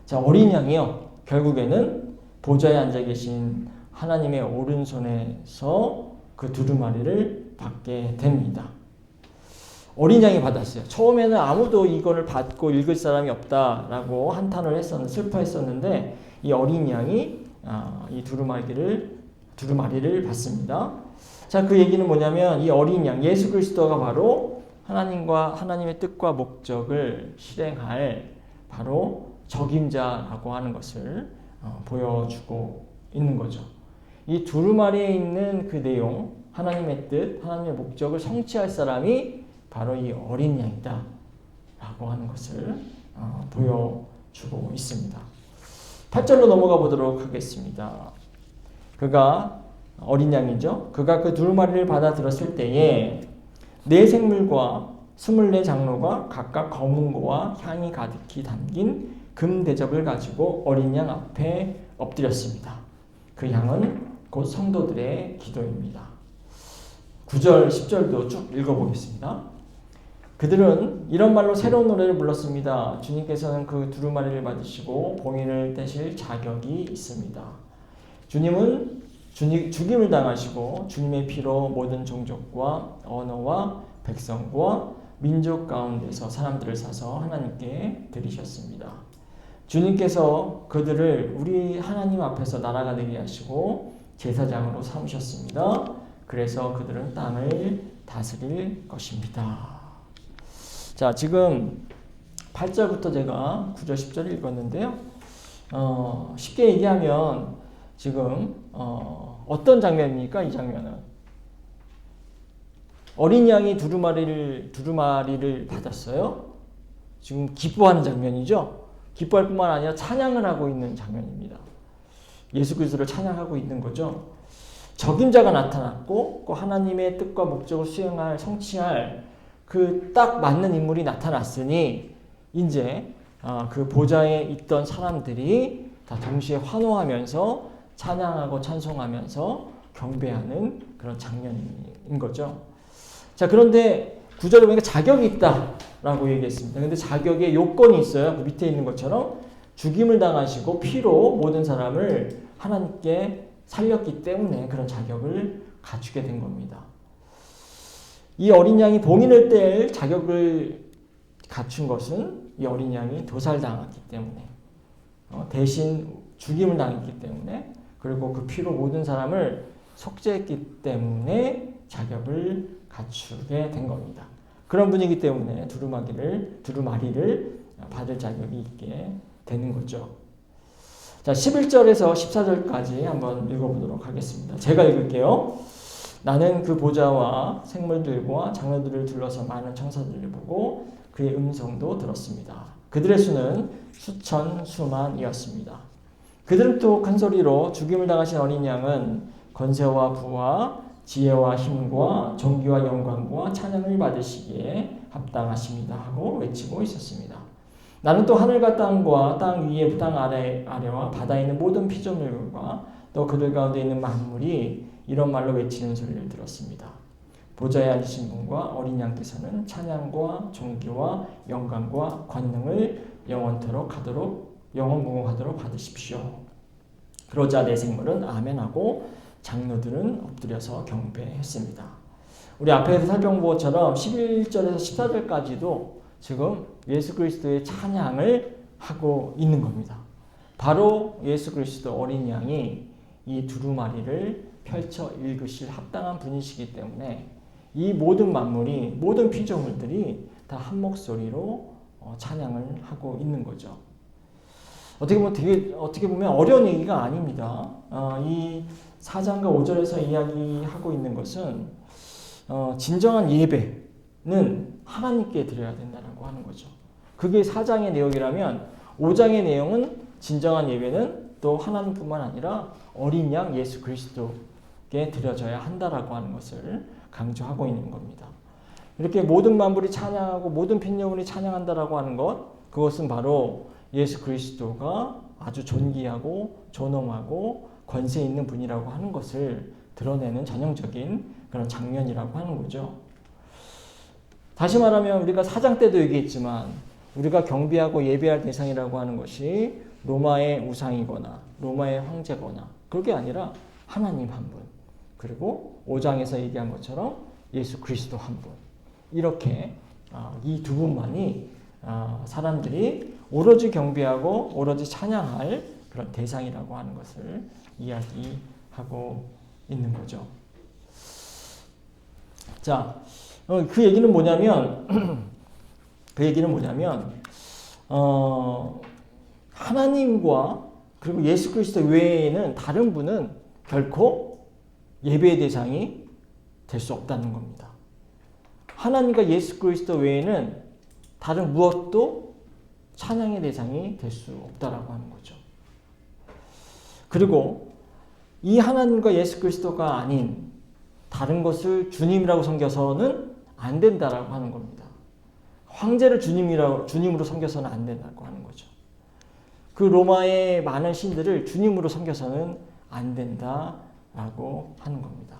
자, 어린 양이요. 결국에는 보좌에 앉아 계신 하나님의 오른손에서 그 두루마리를 받게 됩니다. 어린 양이 받았어요. 처음에는 아무도 이거를 받고 읽을 사람이 없다라고 한탄을 슬퍼했었는데 이 어린 양이 이 두루마리를 받습니다. 자, 그 얘기는 뭐냐면 이 어린 양 예수 그리스도가 바로 하나님의 뜻과 목적을 실행할 바로 적임자라고 하는 것을 보여주고 있는 거죠. 이 두루마리에 있는 그 내용, 하나님의 뜻, 하나님의 목적을 성취할 사람이 바로 이 어린 양이다 라고 하는 것을 보여주고 있습니다. 8절로 넘어가 보도록 하겠습니다. 그가 어린 양이죠. 그가 그 두루마리를 받아 들었을 때에 네 생물과 24 장로가 각각 검은 고와 향이 가득히 담긴 금 대접을 가지고 어린 양 앞에 엎드렸습니다. 그 향은 곧 성도들의 기도입니다. 9절, 10절도 쭉 읽어보겠습니다. 그들은 이런 말로 새로운 노래를 불렀습니다. 주님께서는 그 두루마리를 받으시고 봉인을 떼실 자격이 있습니다. 주님은 죽임을 당하시고 주님의 피로 모든 종족과 언어와 백성과 민족 가운데서 사람들을 사서 하나님께 드리셨습니다. 주님께서 그들을 우리 하나님 앞에서 나라가 되게 하시고 제사장으로 삼으셨습니다. 그래서 그들은 땅을 다스릴 것입니다. 자, 지금 8절부터 제가 9절, 10절 읽었는데요. 쉽게 얘기하면 지금 어떤 장면입니까? 이 장면은 어린 양이 두루마리를 받았어요. 지금 기뻐하는 장면이죠. 기뻐할 뿐만 아니라 찬양을 하고 있는 장면입니다. 예수 그리스도를 찬양하고 있는 거죠. 적임자가 나타났고 하나님의 뜻과 목적을 성취할 그 딱 맞는 인물이 나타났으니 이제 그 보좌에 있던 사람들이 다 동시에 환호하면서 찬양하고 찬송하면서 경배하는 그런 장면인 거죠. 자, 그런데 9절에 보니까 자격이 있다라고 얘기했습니다. 근데 자격에 요건이 있어요. 그 밑에 있는 것처럼 죽임을 당하시고 피로 모든 사람을 하나님께 살렸기 때문에 그런 자격을 갖추게 된 겁니다. 이 어린 양이 봉인을 뗄 자격을 갖춘 것은 이 어린 양이 도살당했기 때문에 대신 죽임을 당했기 때문에 그리고 그 피로 모든 사람을 속죄했기 때문에 자격을 갖추게 된 겁니다. 그런 분이기 때문에 두루마리를 받을 자격이 있게 되는 거죠. 자, 11절에서 14절까지 한번 읽어보도록 하겠습니다. 제가 읽을게요. 나는 그 보좌와 생물들과 장로들을 둘러서 많은 천사들을 보고 그의 음성도 들었습니다. 그들의 수는 수천 수만이었습니다. 그들은 또 큰 소리로 죽임을 당하신 어린 양은 권세와 부와 지혜와 힘과 존귀와 영광과 찬양을 받으시기에 합당하십니다 하고 외치고 있었습니다. 나는 또 하늘과 땅과 땅 위에 땅 아래와 바다에 있는 모든 피조물과 또 그들 가운데 있는 만물이 이런 말로 외치는 소리를 들었습니다. 보좌에 앉으신 분과 어린 양께서는 찬양과 존귀와 영광과 권능을 영원토록 하도록 영원무궁하도록 받으십시오. 그러자 네 생물은 아멘하고 장로들은 엎드려서 경배했습니다. 우리 앞에서 살펴본 것처럼 11절에서 14절까지도 지금 예수 그리스도의 찬양을 하고 있는 겁니다. 바로 예수 그리스도 어린 양이 이 두루마리를 펼쳐 읽으실 합당한 분이시기 때문에 이 모든 만물이 모든 피조물들이 다 한 목소리로 찬양을 하고 있는 거죠. 어떻게 보면 어려운 얘기가 아닙니다. 이 4장과 5절에서 이야기하고 있는 것은 진정한 예배는 하나님께 드려야 된다고 하는 거죠. 그게 4장의 내용이라면 5장의 내용은 진정한 예배는 또 하나님뿐만 아니라 어린 양 예수 그리스도께 드려져야 한다라고 하는 것을 강조하고 있는 겁니다. 이렇게 모든 만물이 찬양하고 모든 핏녀물이 찬양한다라고 하는 것, 그것은 바로 예수 그리스도가 아주 존귀하고 존엄하고 권세 있는 분이라고 하는 것을 드러내는 전형적인 그런 장면이라고 하는 거죠. 다시 말하면 우리가 4장 때도 얘기했지만 우리가 경배하고 예배할 대상이라고 하는 것이 로마의 우상이거나 로마의 황제거나 그게 아니라 하나님 한 분, 그리고 5장에서 얘기한 것처럼 예수 그리스도 한 분, 이렇게 이 두 분만이 사람들이 오로지 경배하고 오로지 찬양할 그런 대상이라고 하는 것을 이야기하고 있는 거죠. 자, 그 얘기는 뭐냐면 하나님과 그리고 예수 그리스도 외에는 다른 분은 결코 예배의 대상이 될 수 없다는 겁니다. 하나님과 예수 그리스도 외에는 다른 무엇도 찬양의 대상이 될 수 없다라고 하는 거죠. 그리고 이 하나님과 예수 그리스도가 아닌 다른 것을 주님이라고 섬겨서는 안 된다라고 하는 겁니다. 황제를 주님으로 섬겨서는 안 된다고 하는 거죠. 그 로마의 많은 신들을 주님으로 섬겨서는 안 된다라고 하는 겁니다.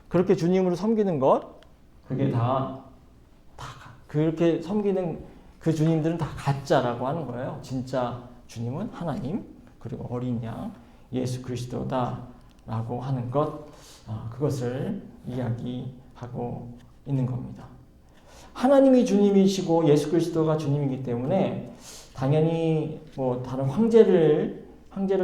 그렇게 주님으로 섬기는 것, 그게 다 그렇게 섬기는 그 주님들은 다 가짜라고 하는 거예요. 진짜 주님은 하나님, 그리고 어린 양 예수 그리스도다라고 하는 것, 그것을 이야기하고 있는 겁니다. 하나님이 주님이시고 예수 그리스도가 주님이기 때문에 당연히 뭐 다른 황제를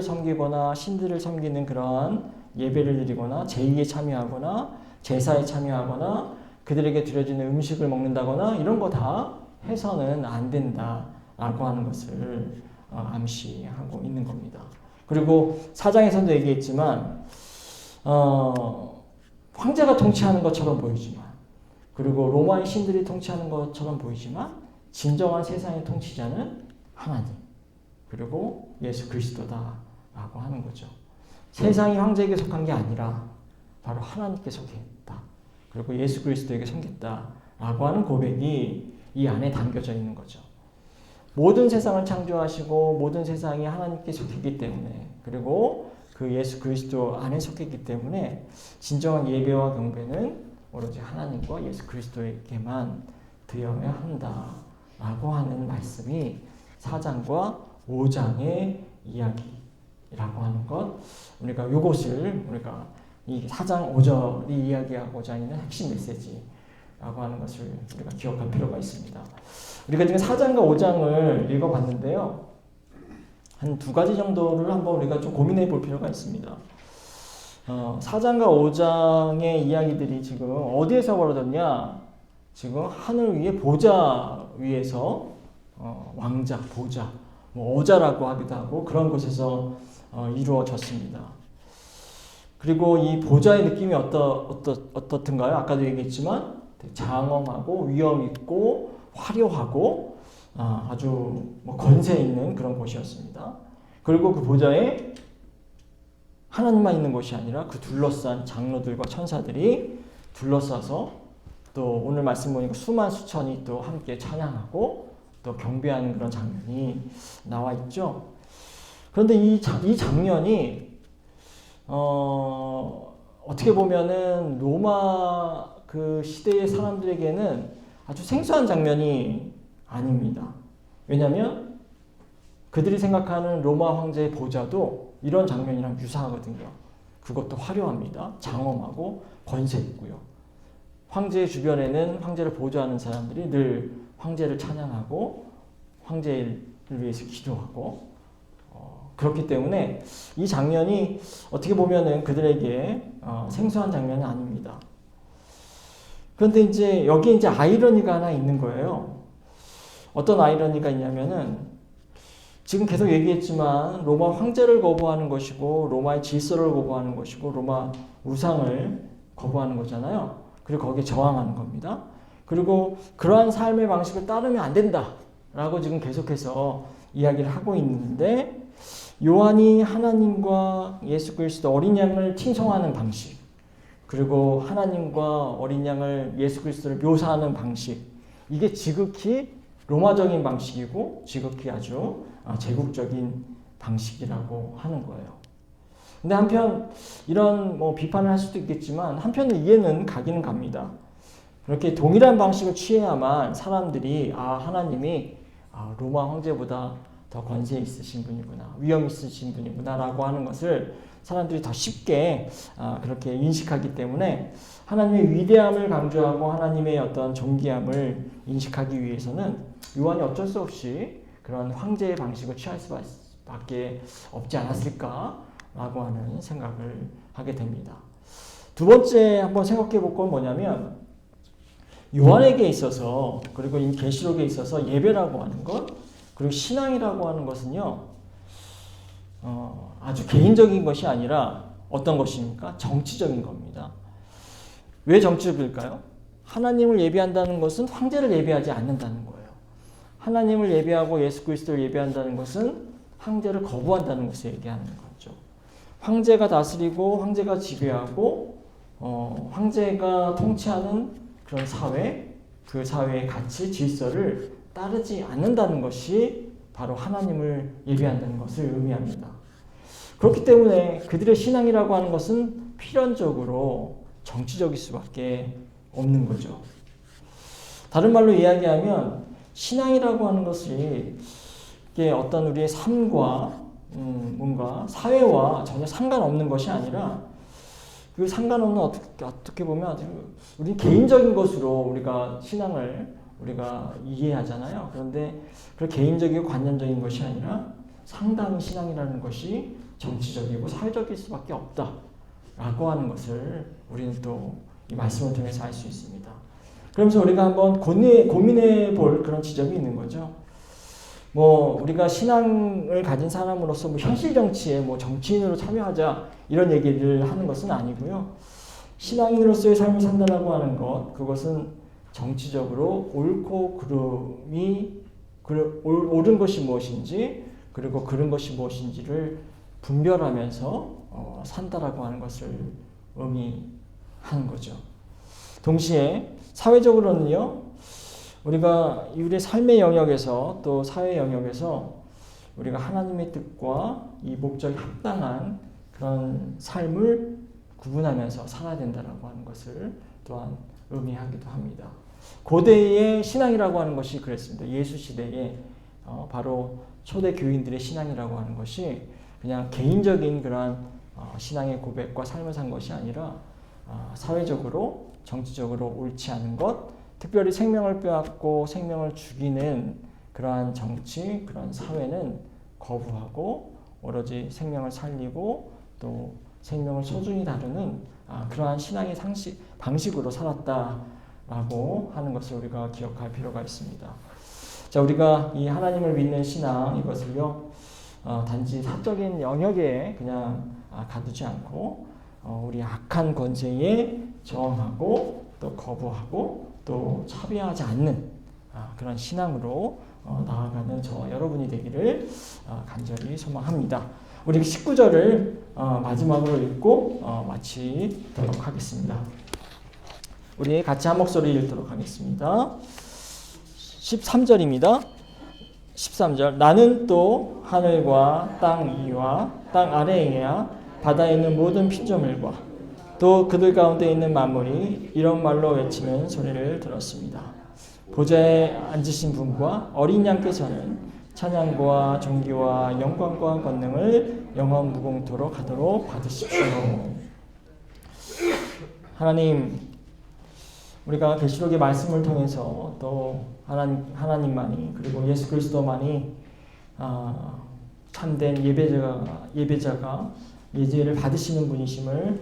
섬기거나 신들을 섬기는 그러한 예배를 드리거나 제의에 참여하거나 제사에 참여하거나 그들에게 드려지는 음식을 먹는다거나 이런 거 다 해서는 안 된다라고 하는 것을 암시하고 있는 겁니다. 그리고 4장에서도 얘기했지만 황제가 통치하는 것처럼 보이지만, 그리고 로마의 신들이 통치하는 것처럼 보이지만 진정한 세상의 통치자는 하나님, 그리고 예수 그리스도다라고 하는 거죠. 세상이 황제에게 속한 게 아니라 바로 하나님께 속했다. 그리고 예수 그리스도에게 섬겼다라고 하는 고백이 이 안에 담겨져 있는 거죠. 모든 세상을 창조하시고 모든 세상이 하나님께 속했기 때문에, 그리고 그 예수 그리스도 안에 속했기 때문에 진정한 예배와 경배는 오로지 하나님과 예수 그리스도에게만 드려야 한다라고 하는 말씀이 4장과 5장의 이야기라고 하는 것, 우리가 이것을 우리가 이 4장 5절이 이야기하고자 있는 핵심 메시지라고 하는 것을 우리가 기억할 필요가 있습니다. 우리가 지금 4장과 5장을 읽어봤는데요, 한 두 가지 정도를 한번 우리가 좀 고민해 볼 필요가 있습니다. 4장과 5장의 이야기들이 지금 어디에서 벌어졌냐? 지금 하늘 위에 보좌 위에서 왕자, 보좌, 뭐 어자라고 하기도 하고 그런 곳에서 이루어졌습니다. 그리고 이 보좌의 느낌이 어떻든가요? 아까도 얘기했지만 장엄하고 위엄 있고 화려하고 아주 뭐 권세 있는 그런 곳이었습니다. 그리고 그 보좌에 하나님만 있는 것이 아니라 그 둘러싼 장로들과 천사들이 둘러싸서 또 오늘 말씀 보니까 수만 수천이 또 함께 찬양하고 또 경배하는 그런 장면이 나와 있죠. 그런데 이 장면이 어떻게 보면은 로마 그 시대의 사람들에게는 아주 생소한 장면이 아닙니다. 왜냐하면 그들이 생각하는 로마 황제의 보좌도 이런 장면이랑 유사하거든요. 그것도 화려합니다. 장엄하고 권세 있고요. 황제의 주변에는 황제를 보좌하는 사람들이 늘 황제를 찬양하고 황제를 위해서 기도하고 그렇기 때문에 이 장면이 어떻게 보면은 그들에게 생소한 장면은 아닙니다. 그런데 이제 여기 이제 아이러니가 하나 있는 거예요. 어떤 아이러니가 있냐면은 지금 계속 얘기했지만 로마 황제를 거부하는 것이고 로마의 질서를 거부하는 것이고 로마 우상을 거부하는 거잖아요. 그리고 거기에 저항하는 겁니다. 그리고 그러한 삶의 방식을 따르면 안 된다라고 지금 계속해서 이야기를 하고 있는데, 요한이 하나님과 예수 그리스도 어린 양을 칭송하는 방식, 그리고 하나님과 어린 양을 예수 그리스도를 묘사하는 방식, 이게 지극히 로마적인 방식이고 지극히 아주 제국적인 방식이라고 하는 거예요. 근데 한편 이런 뭐 비판을 할 수도 있겠지만 한편은 이해는 가기는 갑니다. 그렇게 동일한 방식을 취해야만 사람들이 하나님이 로마 황제보다 더 권세 있으신 분이구나, 위엄 있으신 분이구나 라고 하는 것을 사람들이 더 쉽게 그렇게 인식하기 때문에 하나님의 위대함을 강조하고 하나님의 어떤 존귀함을 인식하기 위해서는 요한이 어쩔 수 없이 그런 황제의 방식을 취할 수밖에 없지 않았을까라고 하는 생각을 하게 됩니다. 두 번째 한번 생각해 볼 건 뭐냐면 요한에게 있어서 그리고 이 계시록에 있어서 예배라고 하는 것 그리고 신앙이라고 하는 것은요 아주 개인적인 것이 아니라 어떤 것입니까? 정치적인 겁니다. 왜 정치적일까요? 하나님을 예배한다는 것은 황제를 예배하지 않는다는 거예요. 하나님을 예배하고 예수 그리스도를 예배한다는 것은 황제를 거부한다는 것을 얘기하는 거죠. 황제가 다스리고 황제가 지배하고 황제가 통치하는 그런 사회, 그 사회의 가치, 질서를 따르지 않는다는 것이 바로 하나님을 예배한다는 것을 의미합니다. 그렇기 때문에 그들의 신앙이라고 하는 것은 필연적으로 정치적일 수밖에 없는 거죠. 다른 말로 이야기하면 신앙이라고 하는 것이 이게 어떤 우리의 삶과 뭔가 사회와 전혀 상관없는 것이 아니라 그 상관없는 어떻게 보면 아주 우리 개인적인 것으로 우리가 신앙을 우리가 이해하잖아요. 그런데 그 개인적이고 관념적인 것이 아니라 상당히 신앙이라는 것이 정치적이고 사회적일 수밖에 없다라고 하는 것을 우리는 또 이 말씀을 통해서 알 수 있습니다. 그러면서 우리가 한번 고민해 볼 그런 지점이 있는 거죠. 우리가 신앙을 가진 사람으로서 현실 정치에 정치인으로 참여하자 이런 얘기를 하는 것은 아니고요. 신앙인으로서의 삶을 산다라고 하는 것, 그것은 정치적으로 옳고 그름이 옳은 것이 무엇인지 그리고 그른 것이 무엇인지를 분별하면서 산다라고 하는 것을 의미하는 거죠. 동시에 사회적으로는요. 우리가 우리의 삶의 영역에서 또 사회 영역에서 우리가 하나님의 뜻과 이 목적에 합당한 그런 삶을 구분하면서 살아야 된다라고 하는 것을 또한 의미하기도 합니다. 고대의 신앙이라고 하는 것이 그랬습니다. 예수 시대에 바로 초대 교인들의 신앙이라고 하는 것이 그냥 개인적인 그런 신앙의 고백과 삶을 산 것이 아니라 사회적으로 정치적으로 옳지 않은 것, 특별히 생명을 빼앗고 생명을 죽이는 그러한 정치, 그런 사회는 거부하고 오로지 생명을 살리고 또 생명을 소중히 다루는 그러한 신앙의 방식으로 살았다라고 하는 것을 우리가 기억할 필요가 있습니다. 자, 우리가 이 하나님을 믿는 신앙 이것을요 단지 사적인 영역에 그냥 가두지 않고 우리 악한 권세에 저항하고 또 거부하고 또 차별하지 않는 그런 신앙으로 나아가는 저와 여러분이 되기를 간절히 소망합니다. 우리 19절을 마지막으로 읽고 마치도록 하겠습니다. 우리 같이 한 목소리 읽도록 하겠습니다. 13절입니다. 13절 나는 또 하늘과 땅 위와 땅 아래에야 바다에 있는 모든 피조물과 또 그들 가운데 있는 만물이 이런 말로 외치는 소리를 들었습니다. 보좌에 앉으신 분과 어린 양께서는 찬양과 존귀와 영광과 권능을 영원 무궁토록 하도록 받으십시오. 하나님, 우리가 계시록의 말씀을 통해서 또 하나님만이 그리고 예수 그리스도만이 참된 예배자가 예배를 받으시는 분이심을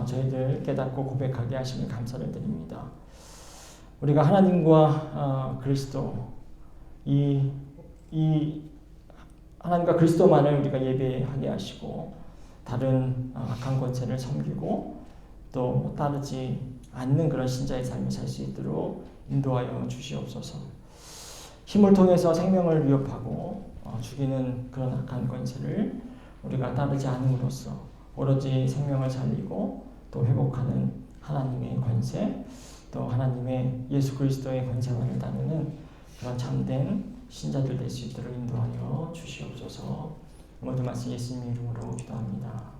저희들 깨닫고 고백하게 하시면 감사를 드립니다. 우리가 하나님과 그리스도 이 하나님과 그리스도만을 우리가 예배하게 하시고 다른 악한 권세를 섬기고 또 따르지 않는 그런 신자의 삶을 살 수 있도록 인도하여 주시옵소서. 힘을 통해서 생명을 위협하고 죽이는 그런 악한 권세를 우리가 따르지 않음으로써 오로지 생명을 살리고 또 회복하는 하나님의 권세, 또 하나님의 예수 그리스도의 권세만을 따르는 그런 참된 신자들 될 수 있도록 인도하여 주시옵소서. 모든 말씀 예수님의 이름으로 기도합니다.